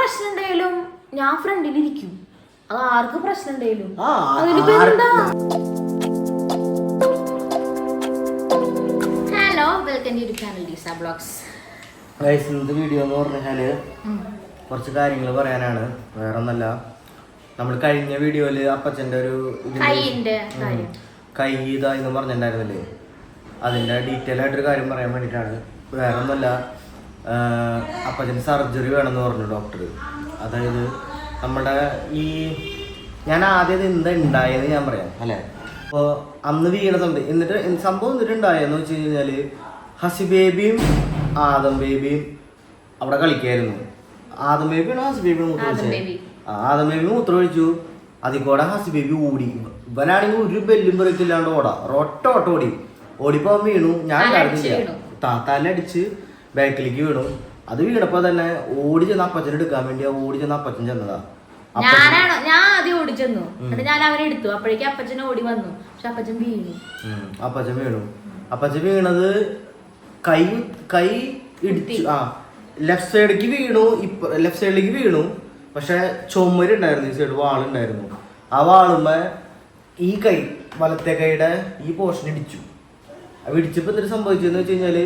പ്രശ്നം ഉണ്ടെങ്കിലും ഞാൻ ഫ്രണ്ടിലിരിക്കും. അത് ആർക്ക് പ്രശ്നം ഉണ്ടെങ്കിലും ഹലോ വെൽക്കം ടു ചാനൽ ഡീസ ബ്ലോഗ്സ്. ഇന്നത്തെ വീഡിയോ എന്ന് പറഞ്ഞാല് കുറച്ച് കാര്യങ്ങൾ പറയാനാണ്. വേറെ ഒന്നല്ല, നമ്മൾ കഴിഞ്ഞ വീഡിയോയില് അപ്പച്ചന്റെ ഒരു കൈ ഇതാന്ന് പറഞ്ഞിട്ടുണ്ടായിരുന്നില്ലേ, അതിന്റെ ഡീറ്റെയിൽ ആയിട്ടൊരു കാര്യം പറയാൻ വേണ്ടിയിട്ടാണ്. വേറെ ഒന്നല്ല, അപ്പച്ചന് സർജറി വേണമെന്ന് പറഞ്ഞു ഡോക്ടർ. അതായത് നമ്മുടെ ഞാൻ ആദ്യം എന്താ ഉണ്ടായെന്ന് ഞാൻ പറയാം അല്ലേ. അപ്പോൾ അന്ന് വീണ സമയത്ത് സംഭവം ഉണ്ടായെന്ന് വെച്ച് കഴിഞ്ഞാല് ഹസി ബേബിയും ആദം ബേബിയും അവിടെ കളിക്കായിരുന്നു. ആദം ബേബിയാണോ ഹസി ബേബിയും ആദം ബേബി മൂത്രം ഒഴിച്ചു. അതിൽ കൂടെ ഹസി ബേബി ഓടി. ഇവനാണെങ്കിൽ ഒരു ബെല്ലും ബ്രേക്കില്ലാണ്ട് ഒറ്റ ഓടി ഓടിപ്പോ വീണു. ഞാൻ തലടിച്ച് ബാക്കിലേക്ക് വീണു. അത് വീണപ്പോ തന്നെ ഓടി ചെന്ന് അപ്പച്ചനെ എടുക്കാൻ വേണ്ടി ഓടി ചെന്ന് അപ്പച്ചൻ ചെന്നതാ. ഞാൻ ആദ്യം ഓടിച്ചെന്നു, എന്നിട്ട് ഞാൻ അവനെ എടുത്തു. അപ്പോഴേക്കും അപ്പച്ചൻ ഓടി വന്നു. പക്ഷെ അപ്പച്ചൻ വീണു. അപ്പച്ചൻ വീണത് കൈ ഇടിച്ചു. ലെഫ്റ്റ് സൈഡിലേക്ക് വീണു. പക്ഷെ ചുമരുണ്ടായിരുന്നു, ഈ സൈഡ് വാളുണ്ടായിരുന്നു. ആ വാളുമ്പോ ഈ കൈ വലത്തെ കൈയുടെ ഈ പോർഷൻ ഇടിച്ചു. ഇടിച്ചപ്പോ എന്തൊരു സംഭവിച്ചെന്ന് വെച്ച് കഴിഞ്ഞാല്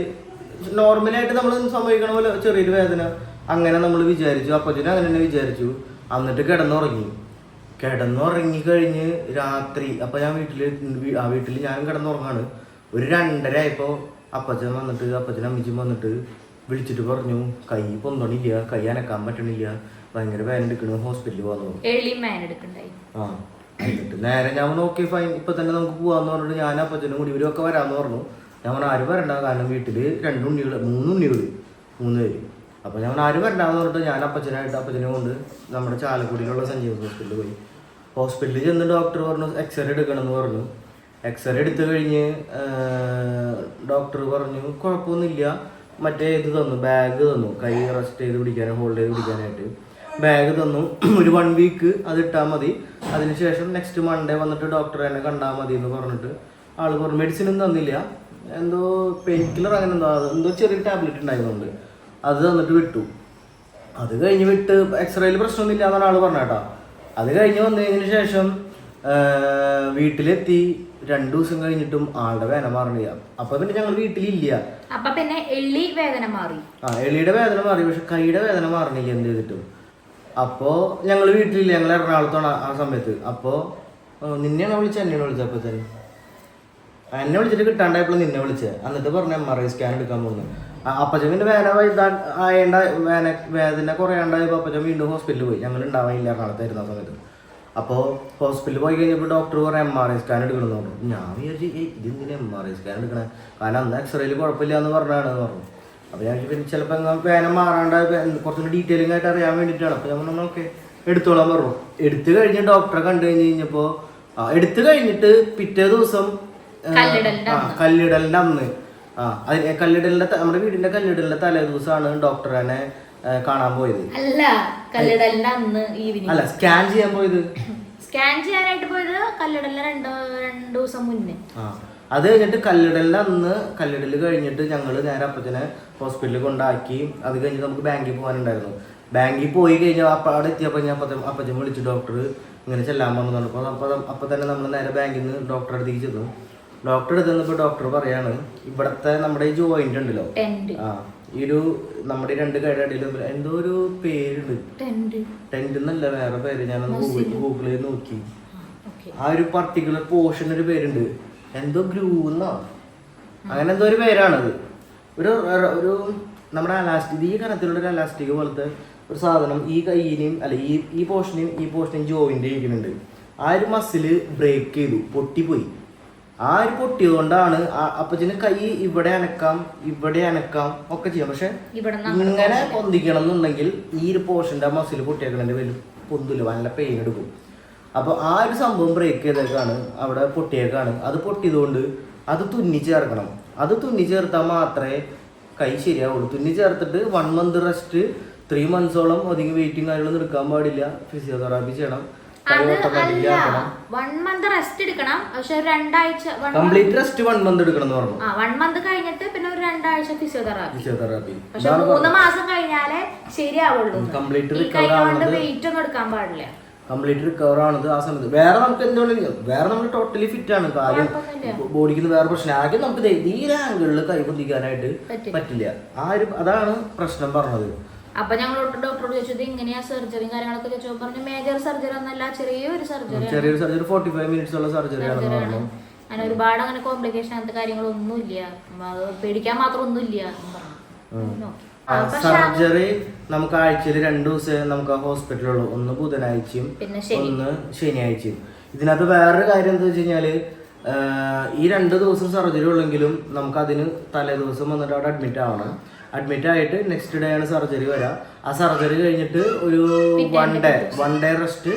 നോർമലായിട്ട് നമ്മൾ സംഭവിക്കണ പോലെ ചെറിയൊരു വേദന അങ്ങനെ നമ്മൾ വിചാരിച്ചു. അപ്പച്ചനും അങ്ങനെ തന്നെ വിചാരിച്ചു. എന്നിട്ട് കിടന്നുറങ്ങി കഴിഞ്ഞ് രാത്രി അപ്പൊ ഞാൻ വീട്ടിൽ ഞാനും കിടന്നുറങ്ങാണ്. ഒരു 2:30 ആയപ്പോ അപ്പച്ചൻ അമ്മച്ചും വന്നിട്ട് വിളിച്ചിട്ട് പറഞ്ഞു, കൈ പൊന്തണില്ല, കൈ അനക്കാൻ പറ്റണില്ല, ഭയങ്കര വേദന എടുക്കണു, ഹോസ്പിറ്റലിൽ പോകാന്ന്. എന്നിട്ട് നേരെ ഞാൻ ഓക്കെ ഫൈൻ, ഇപ്പൊ തന്നെ നമുക്ക് പോവാന്ന് പറഞ്ഞിട്ട് ഞാൻ അപ്പച്ചനും കൂടി ഇവരൊക്കെ വരാന്ന് പറഞ്ഞു. ഞാൻ ആരും വരണ്ട, കാരണം വീട്ടില് 3 പേര്. അപ്പൊ ഞാൻ ആരും വരണ്ടാന്ന് പറഞ്ഞിട്ട് ഞാൻ അപ്പച്ചനെ കൊണ്ട് നമ്മുടെ ചാലക്കുടിയിലുള്ള സഞ്ജീവൻ ഹോസ്പിറ്റലിൽ പോയി. ഹോസ്പിറ്റലിൽ ചെന്ന് ഡോക്ടർ പറഞ്ഞു എക്സ്റേ എടുക്കണം എന്ന് പറഞ്ഞു. എക്സ്റേ എടുത്തു കഴിഞ്ഞ് ഡോക്ടർ പറഞ്ഞു കുഴപ്പമൊന്നുമില്ല, മറ്റേ ഇത് തന്നു, ബാഗ് തന്നു, കൈ റെസ്റ്റ് ചെയ്ത് പിടിക്കാനും ഹോൾഡ് ചെയ്ത് പിടിക്കാനായിട്ട് ബാഗ് തന്നു. ഒരു 1 വീക്ക് അത് ഇട്ടാൽ മതി, അതിനുശേഷം നെക്സ്റ്റ് മൺഡേ വന്നിട്ട് ഡോക്ടറെ തന്നെ കണ്ടാൽ മതി എന്ന് പറഞ്ഞിട്ട് ആള് പറഞ്ഞു. മെഡിസിനൊന്നും തന്നില്ല, എന്തോ പെയിൻ കില്ലർ അങ്ങനെ എന്തോ ചെറിയ ടാബ്ലറ്റ് ഉണ്ടായിരുന്നുണ്ട്, അത് തന്നിട്ട് വിട്ടു. അത് കഴിഞ്ഞ് വിട്ട് എക്സ്റേയിൽ പ്രശ്നമൊന്നുമില്ല എന്നാണ് ആള് പറഞ്ഞേട്ടാ. അത് കഴിഞ്ഞ് വന്നതിന് ശേഷം വീട്ടിലെത്തി 2 ദിവസം കഴിഞ്ഞിട്ടും ആളുടെ വേദന മാറണില്ല. അപ്പൊ പിന്നെ ഞങ്ങൾ വീട്ടിലില്ല. അപ്പൊ പിന്നെ എള്ളിയുടെ വേദന മാറി, പക്ഷെ കൈയുടെ വേദന മാറണില്ല എന്ത് ചെയ്തിട്ടും. അപ്പോ ഞങ്ങൾ വീട്ടിലില്ല, ഞങ്ങൾ എറണാകുളത്താണ് ആ സമയത്ത്. അപ്പോ എന്നെയാണ് വിളിച്ചത് അപ്പൊ തന്നെ എന്നെ വിളിച്ചിട്ട് കിട്ടാണ്ടായപ്പോൾ നിന്നെ വിളിച്ചത്. എന്നിട്ട് പറഞ്ഞ MRI സ്കാൻ എടുക്കാൻ പോകുന്നു. അപ്പച്ചൻ്റെ വേദന കുറയാണ്ടായപ്പോൾ അപ്പച്ചൻ വീണ്ടും ഹോസ്പിറ്റലിൽ പോയി. ഞങ്ങൾ ഉണ്ടാവാനില്ല, എറണാകുളത്തായിരുന്നു ആ സമയത്ത്. അപ്പോൾ ഹോസ്പിറ്റലിൽ പോയി കഴിഞ്ഞപ്പോൾ ഡോക്ടർ പറഞ്ഞ MRI സ്കാൻ എടുക്കണമെന്ന് പറഞ്ഞു. ഞാൻ വിചാരിച്ചു ഇതെന്തിനാ MRI സ്കാൻ എടുക്കണേ, കാരണം അന്ന് എക്സ്റേയിൽ കുഴപ്പമില്ല എന്ന് പറഞ്ഞാണെന്ന് പറഞ്ഞു. അപ്പോൾ ഞാൻ പിന്നെ ചിലപ്പോൾ വേദന മാറാണ്ട് കുറച്ചുകൂടി ഡീറ്റെയിലിംഗ് ആയിട്ട് അറിയാൻ വേണ്ടിയിട്ടാണ്. അപ്പോൾ ഞാൻ പറഞ്ഞു ഓക്കെ എടുത്തോളാൻ പറഞ്ഞു. എടുത്തു കഴിഞ്ഞ് ഡോക്ടറെ കണ്ടു കഴിഞ്ഞപ്പോൾ എടുത്തു കഴിഞ്ഞിട്ട് പിറ്റേ ദിവസം കല്ലിടലിന്റെ അന്ന് നമ്മുടെ വീടിന്റെ കല്ലിടലിന്റെ തലേ ദിവസമാണ് ഡോക്ടറെ കാണാൻ പോയത്. അല്ല സ്കാൻ ചെയ്യാൻ പോയത്. സ്കാൻ ചെയ്യാനായിട്ട് പോയത് കല്ലിടലിന് 2 ദിവസം മുന്നേ. അത് കഴിഞ്ഞിട്ട് കല്ലിടൽ കഴിഞ്ഞിട്ട് ഞങ്ങൾ നേരെ അപ്പച്ചനെ ഹോസ്പിറ്റലിൽ കൊണ്ടാക്കി. അത് കഴിഞ്ഞിട്ട് നമുക്ക് ബാങ്കിൽ പോകാനുണ്ടായിരുന്നു. ബാങ്കിൽ പോയി കഴിഞ്ഞാൽ അവിടെ എത്തിയപ്പോൾ ഞാൻ അപ്പച്ചൻ വിളിച്ചു ഡോക്ടർ ഇങ്ങനെ ചെല്ലാൻ പറഞ്ഞു. അപ്പൊ തന്നെ നമ്മൾ നേരെ ബാങ്കിൽ നിന്ന് ഡോക്ടറെ അടുത്തേക്ക് ചെന്നു. ഡോക്ടർ എടുത്തപ്പോൾ ഡോക്ടർ പറയാണ് ഇവിടത്തെ നമ്മുടെ ഈ ജോയിന്റ് ഉണ്ടല്ലോ, ഈ ഒരു നമ്മുടെ 2 കൈയുടെ ഇടയിൽ എന്തോ ഒരു പേരുണ്ട്, ടെന്റ് എന്നല്ല വേറെ പേര്, ഞാനൊന്ന് ഗൂഗിളിൽ നോക്കി. ആ ഒരു പർട്ടിക്കുലർ പോർഷൻ ഒരു പേരുണ്ട്, എന്തോ ഗ്രൂന്നോ അങ്ങനെ എന്തോ ഒരു പേരാണത്. ഒരു നമ്മുടെ അലാസ്റ്റിക്, ഈ കനത്തിലുള്ള ഒരു അലാസ്റ്റിക് പോലത്തെ ഒരു സാധനം ഈ കൈയിനെയും അല്ല ഈ പോർഷനെയും ജോയിന്റ് ചെയ്യുന്നുണ്ട്. ആ ഒരു മസില് ബ്രേക്ക് ചെയ്തു, പൊട്ടിപ്പോയി. ആ ഒരു പൊട്ടിയതുകൊണ്ടാണ് അപ്പച്ചന് കൈ ഇവിടെ അനക്കാം ഒക്കെ ചെയ്യാം. പക്ഷെ ഇങ്ങനെ പൊന്തിക്കണം എന്നുണ്ടെങ്കിൽ ഈ ഒരു പോർഷന്റെ മസിൽ പൊട്ടിയേക്കണതിന്റെ വലിയ പൊന്തില്ല, നല്ല പെയിൻ എടുക്കും. അപ്പൊ ആ ഒരു സംഭവം ബ്രേക്ക് ചെയ്തേക്കാണ്, അവിടെ പൊട്ടിയേക്കാണ്. അത് പൊട്ടിയതുകൊണ്ട് അത് തുന്നി ചേർക്കണം. അത് തുന്നി ചേർത്താൽ മാത്രമേ കൈ ശരിയാവുള്ളൂ. തുന്നി ചേർത്തിട്ട് 1 മന്ത് റെസ്റ്റ്, 3 മന്ത്സോളം ഒതുങ്ങി വെയിറ്റിംഗ് കാര്യങ്ങളൊന്നും എടുക്കാൻ പാടില്ല, ഫിസിയോതെറാപ്പി ചെയ്യണം. വൺ മന്ത് റെസ്റ്റ് എടുക്കണം. പക്ഷെ 2 ആഴ്ച കംപ്ലീറ്റ് റെസ്റ്റ് 1 മന്ത് എടുക്കണം എന്ന് പറഞ്ഞു. 1 മന്ത് കഴിഞ്ഞിട്ട് പിന്നെ ഒരു 2 ആഴ്ച ഫിസിയോതെറാപ്പി. പക്ഷെ 3 മാസം കഴിഞ്ഞാലേ ശരിയാവുള്ളൂ. കംപ്ലീറ്റ് ഈ കൈ കൊണ്ട് വെയിറ്റ് ഒന്നും എടുക്കാൻ പാടില്ല. കംപ്ലീറ്റ് റിക്കവർ ആണത് ആ സമയത്ത്. വേറെ നമുക്ക് എന്തുകൊണ്ടെങ്കിലും വേറെ നമ്മൾ ടോട്ടലി ഫിറ്റ് ആണ്. കാര്യം ബോഡിക്ക് വേറെ പ്രശ്നം. ആദ്യം നമുക്ക് ഈ ആംഗിളിൽ കൈ പൊന്തിക്കാനായിട്ട് പറ്റില്ല. അതാണ് പ്രശ്നം പറഞ്ഞത്. അപ്പൊ ഞങ്ങൾ ഡോക്ടറോട് ചോദിച്ചത് ഇങ്ങനെയാ സർജറിയും കാര്യങ്ങളൊക്കെ ചോദിച്ചു. പറഞ്ഞു മേജർ സർജറി ഒന്നല്ല, ചെറിയൊരു സർജറി 45 മിനിറ്റ്സ് ഉള്ള സർജറി ആണെന്ന് പറഞ്ഞു. അങ്ങനെ ഒരുപാട് അങ്ങനെ കോംപ്ലിക്കേഷൻ അങ്ങനത്തെ കാര്യങ്ങളൊന്നുമില്ല, പേടിക്കാൻ മാത്രം ഒന്നുമില്ല. സർജറി നമുക്ക് ആഴ്ചയിൽ 2 ദിവസം നമുക്ക് ഹോസ്പിറ്റലുള്ളൂ. ഒന്ന് ബുധനാഴ്ചയും ഒന്ന് ശനിയാഴ്ചയും. ഇതിനകത്ത് വേറൊരു കാര്യം എന്താ വെച്ച് കഴിഞ്ഞാല് ഈ 2 ദിവസം സർജറി ഉള്ളെങ്കിലും നമുക്ക് അതിന് തലേ ദിവസം വന്നിട്ട് അവിടെ അഡ്മിറ്റ് ആവണം. അഡ്മിറ്റ് ആയിട്ട് നെക്സ്റ്റ് ഡേ ആണ് സർജറി വരാം. ആ സർജറി കഴിഞ്ഞിട്ട് ഒരു 1 ഡേ റെസ്റ്റ്,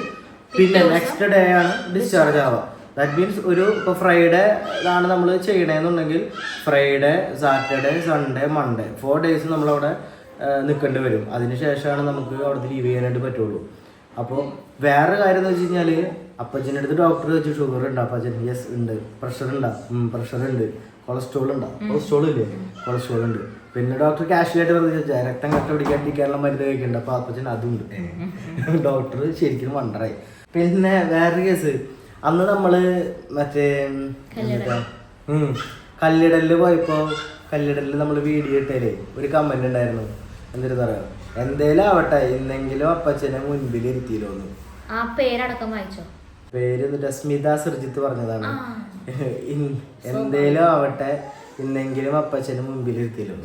പിന്നെ നെക്സ്റ്റ് ഡേ ആണ് ഡിസ്ചാർജ് ആവുക. ദാറ്റ് മീൻസ് ഇപ്പോൾ ഫ്രൈഡേ ആണ് നമ്മൾ ചെയ്യണമെന്നുണ്ടെങ്കിൽ Friday, Saturday, Sunday, Monday 4 days നമ്മളവിടെ നിൽക്കേണ്ടി വരും. അതിനുശേഷമാണ് നമുക്ക് അവിടുത്തെ ലീവ് ചെയ്യാനായിട്ട് പറ്റുള്ളൂ. അപ്പോൾ വേറെ കാര്യം എന്ന് വെച്ച് കഴിഞ്ഞാൽ അപ്പച്ചൻ്റെ അടുത്ത് ഡോക്ടർ ചോദിച്ചു ഷുഗർ ഉണ്ടോ അപ്പച്ചൻ? യെസ് ഉണ്ട്. പ്രഷർ ഉണ്ടോ? പ്രഷർ ഉണ്ട്. കൊളസ്ട്രോൾ ഉണ്ടോ? കൊളസ്ട്രോൾ ഇല്ലേ? കൊളസ്ട്രോൾ ഉണ്ട്. പിന്നെ ഡോക്ടർ കാഷ്വലായിട്ട് പറഞ്ഞു ചോദിച്ചാൽ രക്തം കട്ട പിടിക്കാണ്ടിരിക്കാനുള്ള മരുന്ന് കഴിക്കുന്നുണ്ട്. അപ്പോൾ അപ്പച്ചൻ അതുണ്ട്. ഡോക്ടർ ശരിക്കും വണ്ടറായി. പിന്നെ വേറൊരു കേസ്, അന്ന് നമ്മള് മറ്റേ കല്ലിടലില് പോയപ്പോ കല്ലിടലില് നമ്മള് വീഡിയോ ഇട്ടേലേ ഒരു കമന്റ് ഉണ്ടായിരുന്നു. എന്തൊരു പറയാ, എന്തേലും ആവട്ടെ ഇന്നെങ്കിലും അപ്പച്ചനെ മുൻപിൽ ഇരുത്തിയില്ലോന്ന്. ആ പേരടക്കം വായിച്ചോ? പേര് എന്നിട്ട് സ്മിത സർജിത്ത് പറഞ്ഞതാണ്. എന്തേലും ആവട്ടെ ഇന്നെങ്കിലും അപ്പച്ചനെ മുൻപിൽ ഇരുത്തിയില്ലോ.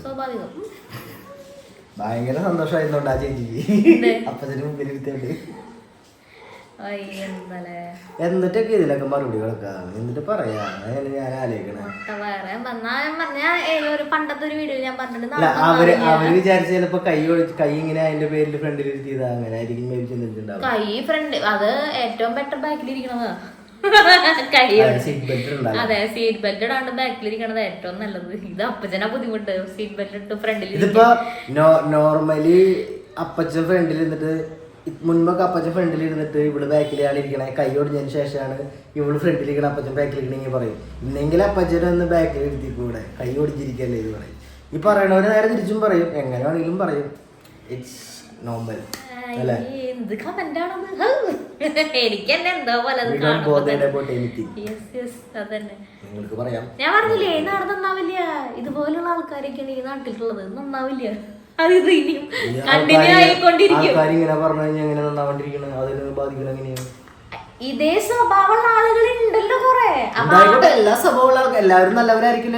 ഭയങ്കര സന്തോഷമായിരുന്നോണ്ട് ആ ചേച്ചിക്ക് അപ്പച്ചനെ മുൻപിൽ ഇരുത്തിയോണ്ട്. എന്നിട്ടൊക്കെ ഇതിനൊക്കെ മറുപടികളൊക്കെ എന്നിട്ട് പറയാ ഞാൻ ആലോചിക്കണേ. അവര് വിചാരിച്ച ചിലപ്പോ കൈ ഇങ്ങനെ അതിന്റെ പേരിൽ ഫ്രണ്ടിൽ ഇരുത്തിയതാ, അങ്ങനെ ആയിരിക്കും കൈ ഫ്രണ്ട്. അത് ഏറ്റവും ബെറ്റർ ബാക്കിലിരിക്കണതാ. അതെ, സീറ്റ് ബെൽറ്റ് ഇടാണ്ട് ബാക്കിലിരിക്കണത് ഏറ്റവും നല്ലത്. ഇത് അപ്പച്ചനാ ബുദ്ധിമുട്ട്, സീറ്റ് ബെൽറ്റ് ഇട്ട് ഫ്രണ്ടിൽ. ഇതിപ്പോ നോർമലി അപ്പച്ചൻ ഫ്രണ്ടിൽ ഇരുന്നിട്ട് മുൻപൊക്കെ അപ്പച്ചൻ ഫ്രണ്ടിൽ ഇരുന്നിട്ട് ഇവിടെ ബാക്കിലാണ് ഇരിക്കണേ. കൈ ഒടിഞ്ഞതിന് ശേഷമാണ് ഇവള് ഫ്രണ്ടിലിരിക്കണ, അപ്പച്ചൻ ബാക്കിലിരിക്കണമെങ്കിൽ പറയും ഇന്നെങ്കിൽ അപ്പച്ചനെ ഒന്ന് ബാക്കിൽ ഇരുത്തിക്കൂടെ, കൈ ഒടിഞ്ഞിരിക്കല്ലേ ഇത് പറയും. ഈ പറയണവര് നേരെ തിരിച്ചും പറയും, എങ്ങനെ വേണമെങ്കിലും പറയും. ഇറ്റ്സ് നോർമൽ അല്ലേ? ഞാൻ പറഞ്ഞില്ലേ നാട് നന്നാവില്ല. ഇതുപോലുള്ള ആൾക്കാരൊക്കെ ഈ നാട്ടിലുള്ളത് നന്നാവില്ല. ഇതേ സ്വഭാവമുള്ള ആളുകളുണ്ടല്ലോ കൊറേ. എല്ലാ സ്വഭാവമുള്ള എല്ലാവരും നല്ലവരായിരിക്കില്ല.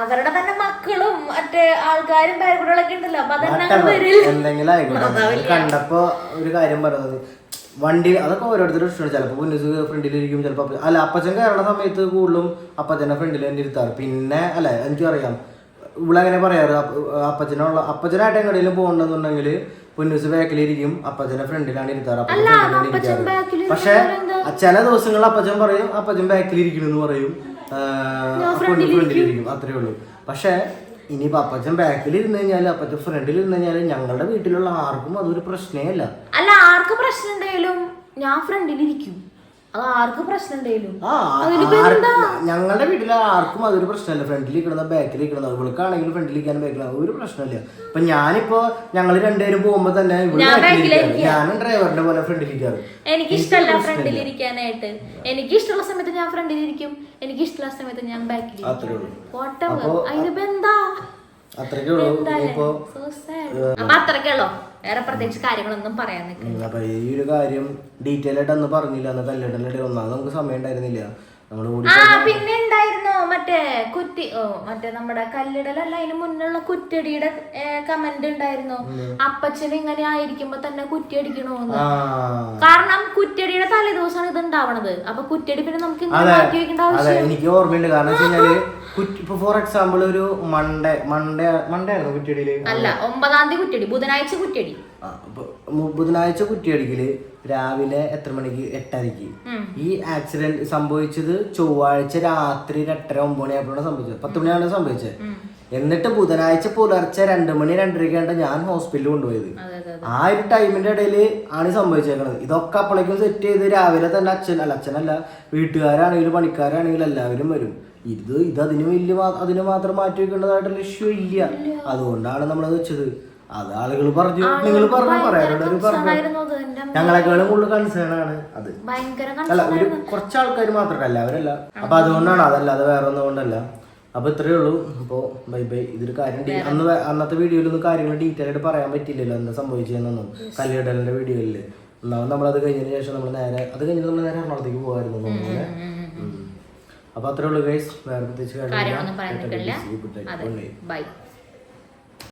അവരുടെ തന്നെ മക്കളും മറ്റേ ആൾക്കാരും പേരക്കുട്ടികളൊക്കെ ഉണ്ടല്ലോ. അപ്പൊ എന്തെങ്കിലും ആയിക്കോട്ടെ. കണ്ടപ്പോ ഒരു കാര്യം പറയുന്നത്, വണ്ടി അതൊക്കെ ഓരോരുത്തരും ഇഷ്ടമാണ്. ചിലപ്പോൾ പുന്നൂസ് ഫ്രണ്ടിലിരിക്കും, ചിലപ്പോൾ അല്ല അപ്പച്ചൻ കയറുന്ന സമയത്ത് കൂടുതലും അപ്പച്ചനെ ഫ്രണ്ടിൽ തന്നെ ഇരുത്താറ്. പിന്നെ അല്ല എനിക്കറിയാം ഇവളങ്ങനെ പറയാറ്, അപ്പച്ചനായിട്ട് എങ്ങടെയും പോകണ്ടെന്നുണ്ടെങ്കിൽ പുന്നൂസ് ബാക്കിലിരിക്കും, അപ്പച്ചനെ ഫ്രണ്ടിലാണ് ഇരുത്താറ്. പക്ഷെ ചില ദിവസങ്ങളിൽ അപ്പച്ചൻ പറയും അപ്പച്ചൻ ബാക്കിലിരിക്കണെന്ന് പറയും, ഫ്രണ്ടിലിരിക്കും, അത്രേ ഉള്ളൂ. പക്ഷെ ഇനിയിപ്പോ അപ്പച്ചൻ ബാക്കിൽ ഇരുന്ന് കഴിഞ്ഞാല് അപ്പച്ചൻ ഫ്രണ്ടിൽ ഇരുന്ന് കഴിഞ്ഞാല് ഞങ്ങളുടെ വീട്ടിലുള്ള ആർക്കും അതൊരു പ്രശ്നമേ അല്ല. അല്ല, ആർക്ക് പ്രശ്നം ഉണ്ടെങ്കിലും ഞാൻ ഫ്രണ്ടിലിരിക്കും. അത് ആർക്ക് പ്രശ്നം ഉണ്ടെങ്കിലും ഞങ്ങളുടെ വീട്ടിലെ ആർക്കും അതൊരു പ്രശ്നമല്ല. ഫ്രണ്ടിൽ ഇരിക്കണ ബാക്കിൽ ഇരിക്കണത്, ഇവൾക്കാണെങ്കിലും ഫ്രണ്ടിൽ ഇരിക്കാനും ബാക്കിലാണ് ഒരു പ്രശ്നമില്ല. ഇപ്പൊ ഞാനിപ്പോ ഞങ്ങൾ രണ്ടുപേരും പോകുമ്പോ തന്നെ ഞാനും ഡ്രൈവറിന്റെ പോലെ ഫ്രണ്ടിലിരിക്കാറ്. എനിക്കിഷ്ടമല്ല ഫ്രണ്ടിലിരിക്കാനായിട്ട്. എനിക്കിഷ്ടമുള്ള സമയത്ത് ഞാൻ ഫ്രണ്ടിലിരിക്കും, എനിക്കിഷ്ടമുള്ള സമയത്ത് ഞാൻ ബാക്കിൽ. അത്രേ ഉള്ളൂ. അതിനിപ്പോ എന്താ? അത്രയ്ക്കുള്ളൂ. അപ്പൊ അത്രയ്ക്കുള്ളൂ, വേറെ പ്രത്യേകിച്ച് കാര്യങ്ങളൊന്നും പറയാൻ നിൽക്കില്ല. അപ്പൊ ഈ ഒരു കാര്യം ഡീറ്റെയിൽ ആയിട്ട് അന്ന് പറഞ്ഞില്ല. അന്ന് കല്ലിടലിന്റെ ഒന്നാമത് നമുക്ക് സമയം ഉണ്ടായിരുന്നില്ല. പിന്നെ ഉണ്ടായിരുന്നു മറ്റേ മറ്റേ നമ്മുടെ കല്ലിടലല്ല, അതിന് മുന്നുള്ള കുറ്റടിയുടെ കമന്റ് ഉണ്ടായിരുന്നു. അപ്പച്ചന് ഇങ്ങനെ ആയിരിക്കുമ്പോ തന്നെ കുറ്റി അടിക്കണോന്ന്. കാരണം കുറ്റടിയുടെ തലേ ദിവസമാണ് ഇത് ഉണ്ടാവണത്. അപ്പൊ കുറ്റടി പിന്നെ നമുക്ക് മാറ്റി വെക്കേണ്ട ആവശ്യം. എനിക്ക് ഓർമ്മയുണ്ട്. കാരണം വെച്ച് കഴിഞ്ഞാല് ഇപ്പൊ ഫോർ എക്സാമ്പിൾ ഒരു മൺഡേ ആയിരുന്നു കുറ്റിയടിയില്. അല്ല, 9-ാം തീയതി കുറ്റിയടി, ബുധനാഴ്ച കുറ്റിയടി. ബുധനാഴ്ച കുറ്റിയടിക്കല് രാവിലെ എത്ര മണിക്ക്? 8:30ക്ക്. ഈ ആക്സിഡന്റ് സംഭവിച്ചത് ചൊവ്വാഴ്ച രാത്രി 8:30-9 മണിയായപ്പോഴാണ് സംഭവിച്ചത്. 10 മണിയാണ് സംഭവിച്ചത്. എന്നിട്ട് ബുധനാഴ്ച പുലർച്ചെ 2 മണി 2:30 ഞാൻ ഹോസ്പിറ്റലിൽ കൊണ്ടുപോയത്. ആ ഒരു ടൈമിന്റെ ഇടയിൽ ആണ് സംഭവിച്ചേക്കണത്. ഇതൊക്കെ അപ്പോഴേക്കും സെറ്റ് ചെയ്ത് രാവിലെ തന്നെ അച്ഛനല്ല വീട്ടുകാരാണെങ്കിലും പണിക്കാരാണെങ്കിലും എല്ലാവരും വരും. ഇത് അതിന് മാത്രം മാറ്റി വെക്കേണ്ടതായിട്ടുള്ള ഇഷ്യൂ ഇല്ല. അതുകൊണ്ടാണ് നമ്മളത് വെച്ചത്. അത് ആളുകൾ പറഞ്ഞു, നിങ്ങൾ പറയാനുള്ളവർ പറഞ്ഞു. ഞങ്ങളെക്കാളും കൂടുതൽ കൺസേൺ ആണ് അത്. അല്ല, ഒരു കുറച്ച് ആൾക്കാർ മാത്രമല്ല, എല്ലാവരല്ല. അപ്പൊ അതുകൊണ്ടാണ്, അതല്ലാതെ വേറെ ഒന്നും കൊണ്ടല്ല. അപ്പൊ ഇത്രയേ ഉള്ളൂ. അപ്പോ ബൈ ബൈ. ഇതൊരു കാര്യം അന്നത്തെ വീഡിയോയിലൊന്നും കാര്യങ്ങൾ ഡീറ്റെയിൽ ആയിട്ട് പറയാൻ പറ്റില്ലല്ലോ, എന്താ സംഭവിച്ചതെന്നൊന്നും. കല്ലിടലിന്റെ വീഡിയോയില് നമ്മളത് കഴിഞ്ഞതിന് ശേഷം നമ്മൾ നേരെ എറണാകുളത്തേക്ക് പോകായിരുന്നു. അപ്പൊ അത്രേ ഉള്ളൂ ഗൈസ്. വേറെ പ്രത്യേകിച്ച് കാര്യങ്ങളൊന്നും പറയാൻ നിൽക്കില്ല. ബൈ.